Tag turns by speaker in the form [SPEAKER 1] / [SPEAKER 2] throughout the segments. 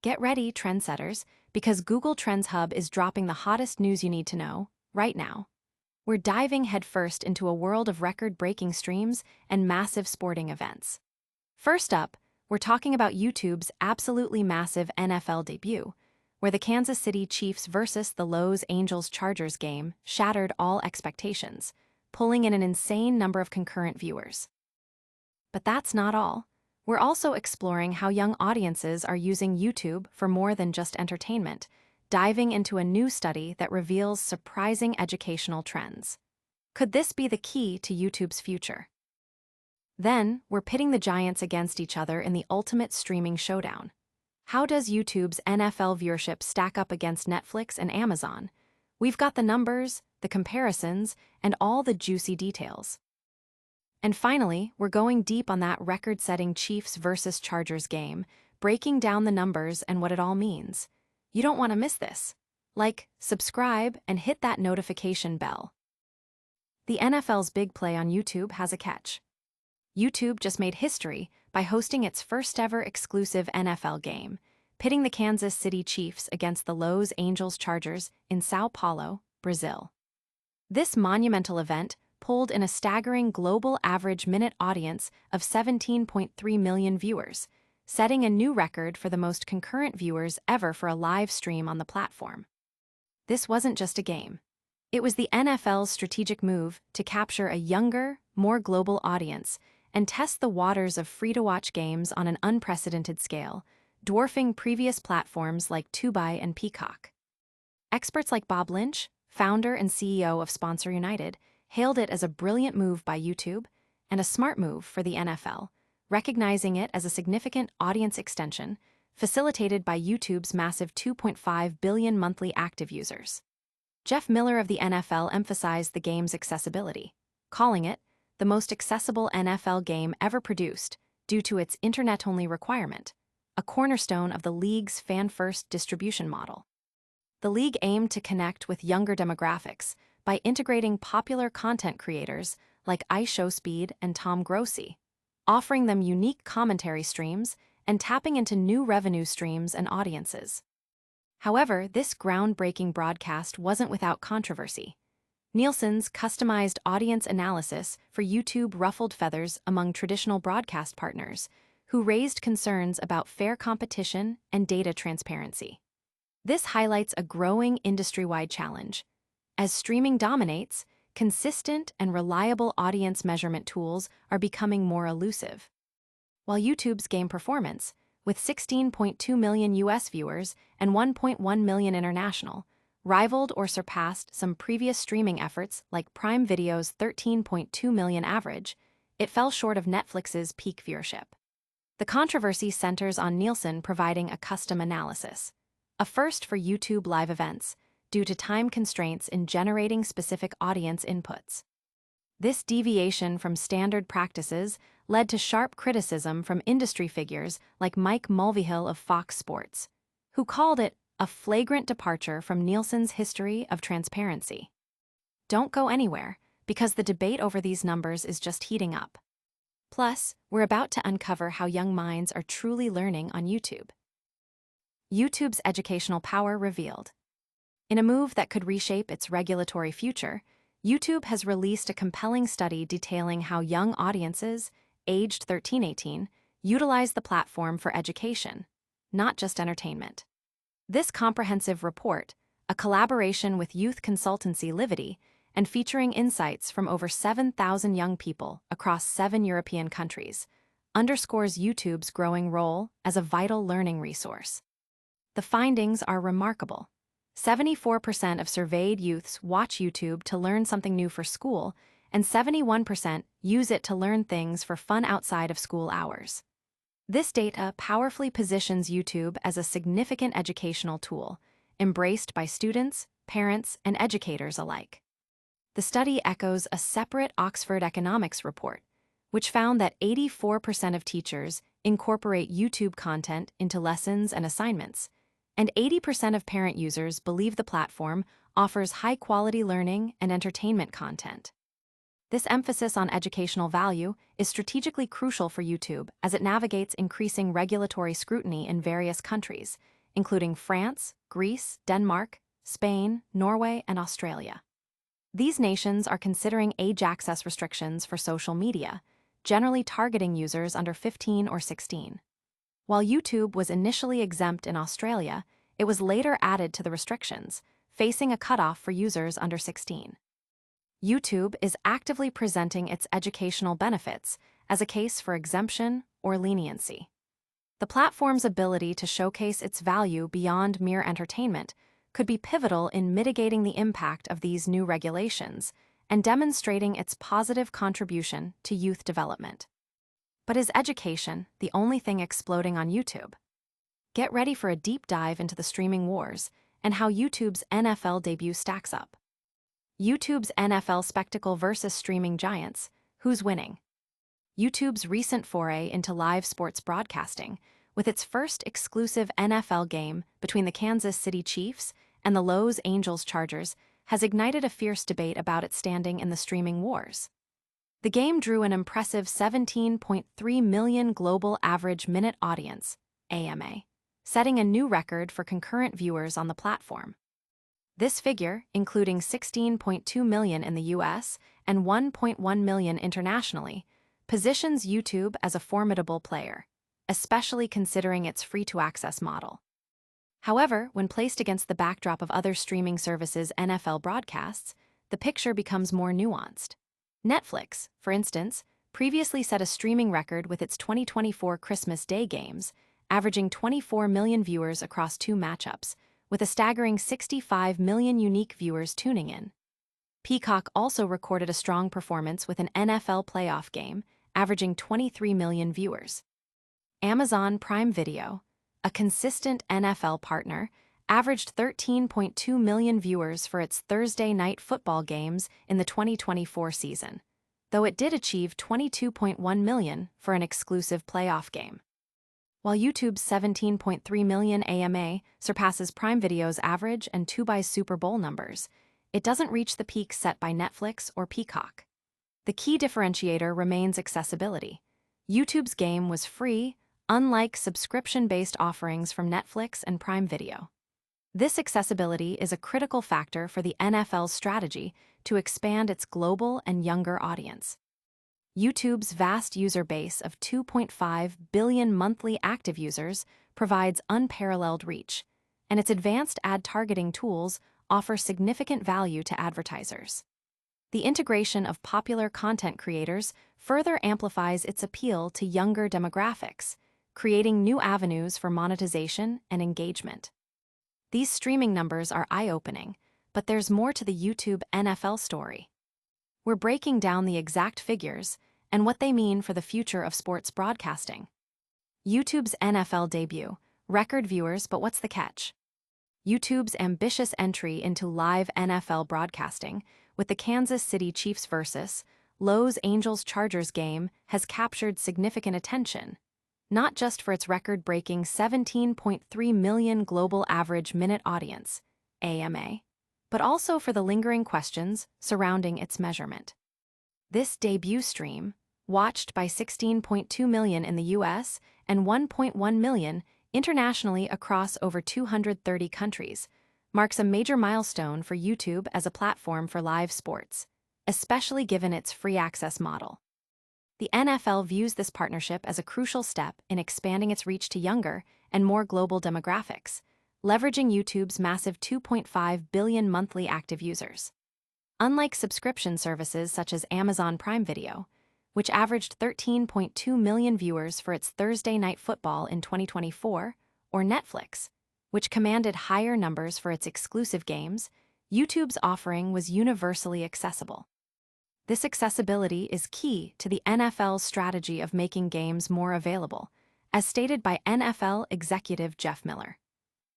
[SPEAKER 1] Get ready, trendsetters, because Google Trends Hub is dropping the hottest news you need to know, right now. We're diving headfirst into a world of record-breaking streams and massive sporting events. First up, we're talking about YouTube's absolutely massive NFL debut, where the Kansas City Chiefs versus the Los Angeles Chargers game shattered all expectations, pulling in an insane number of concurrent viewers. But that's not all. We're also exploring how young audiences are using YouTube for more than just entertainment, diving into a new study that reveals surprising educational trends. Could this be the key to YouTube's future? Then, we're pitting the giants against each other in the ultimate streaming showdown. How does YouTube's NFL viewership stack up against Netflix and Amazon? We've got the numbers, the comparisons, and all the juicy details. And finally, we're going deep on that record-setting Chiefs versus Chargers game, breaking down the numbers and what it all means. You don't want to miss this. Like, subscribe, and hit that notification bell. The NFL's big play on YouTube has a catch. YouTube just made history by hosting its first-ever exclusive NFL game, pitting the Kansas City Chiefs against the Los Angeles Chargers in São Paulo, Brazil. This monumental event pulled in a staggering global average minute audience of 17.3 million viewers, setting a new record for the most concurrent viewers ever for a live stream on the platform. This wasn't just a game. It was the NFL's strategic move to capture a younger, more global audience and test the waters of free-to-watch games on an unprecedented scale, dwarfing previous platforms like Tubi and Peacock. Experts like Bob Lynch, founder and CEO of Sponsor United, hailed it as a brilliant move by YouTube and a smart move for the NFL, recognizing it as a significant audience extension facilitated by YouTube's massive 2.5 billion monthly active users. Jeff Miller of the NFL emphasized the game's accessibility, calling it the most accessible NFL game ever produced due to its internet-only requirement, a cornerstone of the league's fan-first distribution model. The league aimed to connect with younger demographics by integrating popular content creators like iShowSpeed and Tom Grossi, offering them unique commentary streams and tapping into new revenue streams and audiences. However, this groundbreaking broadcast wasn't without controversy. Nielsen's customized audience analysis for YouTube ruffled feathers among traditional broadcast partners, who raised concerns about fair competition and data transparency. This highlights a growing industry-wide challenge. As streaming dominates, consistent and reliable audience measurement tools are becoming more elusive. While YouTube's game performance, with 16.2 million US viewers and 1.1 million international, rivaled or surpassed some previous streaming efforts like Prime Video's 13.2 million average, it fell short of Netflix's peak viewership. The controversy centers on Nielsen providing a custom analysis, a first for YouTube live events, due to time constraints in generating specific audience inputs. This deviation from standard practices led to sharp criticism from industry figures like Mike Mulvihill of Fox Sports, who called it a flagrant departure from Nielsen's history of transparency. Don't go anywhere, because the debate over these numbers is just heating up. Plus, we're about to uncover how young minds are truly learning on YouTube. YouTube's educational power revealed. In a move that could reshape its regulatory future, YouTube has released a compelling study detailing how young audiences, aged 13-18, utilize the platform for education, not just entertainment. This comprehensive report, a collaboration with youth consultancy Livity and featuring insights from over 7,000 young people across 7 European countries, underscores YouTube's growing role as a vital learning resource. The findings are remarkable. 74% of surveyed youths watch YouTube to learn something new for school, and 71% use it to learn things for fun outside of school hours. This data powerfully positions YouTube as a significant educational tool, embraced by students, parents, and educators alike. The study echoes a separate Oxford economics report, which found that 84% of teachers incorporate YouTube content into lessons and assignments, and 80% of parent users believe the platform offers high-quality learning and entertainment content. This emphasis on educational value is strategically crucial for YouTube as it navigates increasing regulatory scrutiny in various countries, including France, Greece, Denmark, Spain, Norway, and Australia. These nations are considering age access restrictions for social media, generally targeting users under 15 or 16. While YouTube was initially exempt in Australia, it was later added to the restrictions, facing a cutoff for users under 16. YouTube is actively presenting its educational benefits as a case for exemption or leniency. The platform's ability to showcase its value beyond mere entertainment could be pivotal in mitigating the impact of these new regulations and demonstrating its positive contribution to youth development. But is education the only thing exploding on YouTube? Get ready for a deep dive into the streaming wars and how YouTube's NFL debut stacks up. YouTube's NFL spectacle versus streaming giants, who's winning? YouTube's recent foray into live sports broadcasting, with its first exclusive NFL game between the Kansas City Chiefs and the Los Angeles Chargers, has ignited a fierce debate about its standing in the streaming wars. The game drew an impressive 17.3 million global average minute audience, AMA, setting a new record for concurrent viewers on the platform. This figure, including 16.2 million in the US and 1.1 million internationally, positions YouTube as a formidable player, especially considering its free-to-access model. However, when placed against the backdrop of other streaming services' NFL broadcasts, the picture becomes more nuanced. Netflix, for instance, previously set a streaming record with its 2024 Christmas Day games, averaging 24 million viewers across 2 matchups, with a staggering 65 million unique viewers tuning in. Peacock also recorded a strong performance with an NFL playoff game, averaging 23 million viewers. Amazon Prime Video, a consistent NFL partner, averaged 13.2 million viewers for its Thursday night football games in the 2024 season, though it did achieve 22.1 million for an exclusive playoff game. While YouTube's 17.3 million AMA surpasses Prime Video's average and Tubi's Super Bowl numbers, it doesn't reach the peak set by Netflix or Peacock. The key differentiator remains accessibility. YouTube's game was free, unlike subscription-based offerings from Netflix and Prime Video. This accessibility is a critical factor for the NFL's strategy to expand its global and younger audience. YouTube's vast user base of 2.5 billion monthly active users provides unparalleled reach, and its advanced ad targeting tools offer significant value to advertisers. The integration of popular content creators further amplifies its appeal to younger demographics, creating new avenues for monetization and engagement. These streaming numbers are eye-opening, but there's more to the YouTube NFL story. We're breaking down the exact figures and what they mean for the future of sports broadcasting. YouTube's NFL debut, record viewers, but what's the catch? YouTube's ambitious entry into live NFL broadcasting with the Kansas City Chiefs versus Los Angeles Chargers game has captured significant attention, not just for its record-breaking 17.3 million global average minute audience, AMA, but also for the lingering questions surrounding its measurement. This debut stream, watched by 16.2 million in the US and 1.1 million internationally across over 230 countries, marks a major milestone for YouTube as a platform for live sports, especially given its free access model. The NFL views this partnership as a crucial step in expanding its reach to younger and more global demographics, leveraging YouTube's massive 2.5 billion monthly active users. Unlike subscription services such as Amazon Prime Video, which averaged 13.2 million viewers for its Thursday Night Football in 2024, or Netflix, which commanded higher numbers for its exclusive games, YouTube's offering was universally accessible. This accessibility is key to the NFL's strategy of making games more available, as stated by NFL executive Jeff Miller.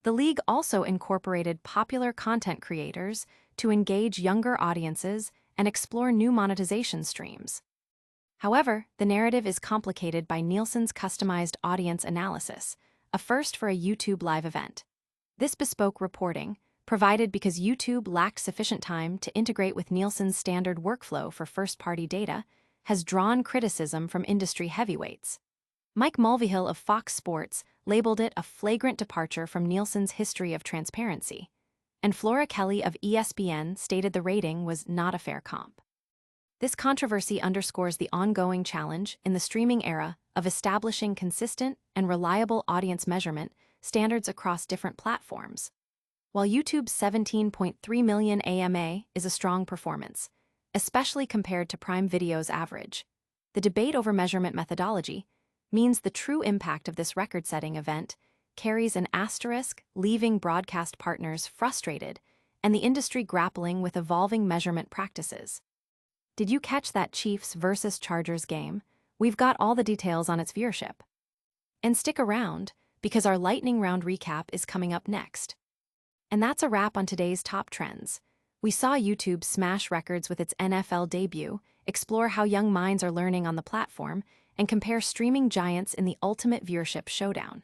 [SPEAKER 1] The league also incorporated popular content creators to engage younger audiences and explore new monetization streams. However, the narrative is complicated by Nielsen's customized audience analysis, a first for a YouTube live event. This bespoke reporting, provided because YouTube lacked sufficient time to integrate with Nielsen's standard workflow for first-party data, has drawn criticism from industry heavyweights. Mike Mulvihill of Fox Sports labeled it a flagrant departure from Nielsen's history of transparency. And Flora Kelly of ESPN stated the rating was not a fair comp. This controversy underscores the ongoing challenge in the streaming era of establishing consistent and reliable audience measurement standards across different platforms. While YouTube's 17.3 million AMA is a strong performance, especially compared to Prime Video's average, the debate over measurement methodology means the true impact of this record-setting event carries an asterisk, leaving broadcast partners frustrated and the industry grappling with evolving measurement practices. Did you catch that Chiefs versus Chargers game? We've got all the details on its viewership. And stick around, because our lightning round recap is coming up next. And that's a wrap on today's top trends. We saw YouTube smash records with its NFL debut, explore how young minds are learning on the platform, and compare streaming giants in the ultimate viewership showdown.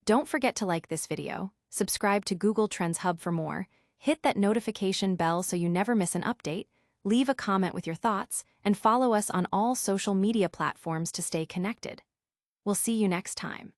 [SPEAKER 1] Don't forget to like this video, subscribe to Google Trends Hub for more, hit that notification bell so you never miss an update, leave a comment with your thoughts, and follow us on all social media platforms to stay connected. We'll see you next time.